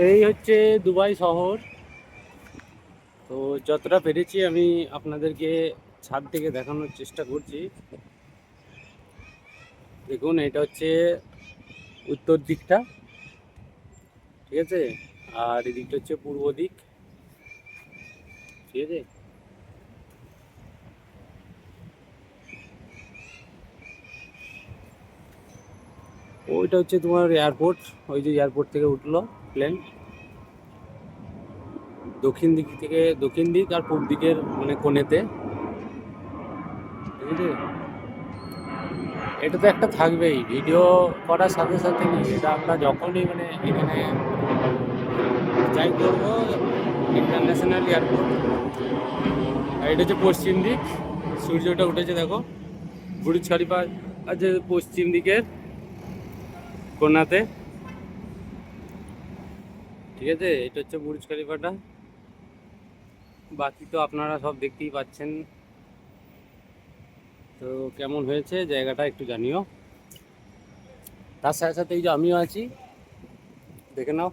এই হচ্ছে দুবাই শহর। তো যতটা পেরেছি আমি আপনাদেরকে ছাদ থেকে দেখানোর চেষ্টা করছি। দেখুন, এটা হচ্ছে উত্তর দিকটা, ঠিক আছে, আর এদিকটা হচ্ছে পূর্ব দিক, ঠিক আছে। ওইটা হচ্ছে তোমার এয়ারপোর্ট। ওই যে এয়ারপোর্ট থেকে উঠলো প্লেন, দক্ষিণ দিক আর পূর্ব দিকের মানে কোণেতে, ঠিক আছে। এটা তো একটা থাকবেই ভিডিও করার সাথে সাথে কি, এটা আমরা যখনই মানে এখানে যাই করবো, ইন্টারন্যাশনাল এয়ারপোর্ট। আর এটা হচ্ছে পশ্চিম দিক, সূর্যটা উঠেছে দেখো, বুর্জ খলিফা আছে পশ্চিম দিকের কোণাতে, ঠিক আছে। এটা হচ্ছে বুর্জ খলিফাটা, বাকি তো আপনারা সব দেখতেই পাচ্ছেন। তো কেমন হয়েছে জায়গাটা একটু জানিও। তার সাথে সাথে এই যে আমিও আছি, দেখে নাও।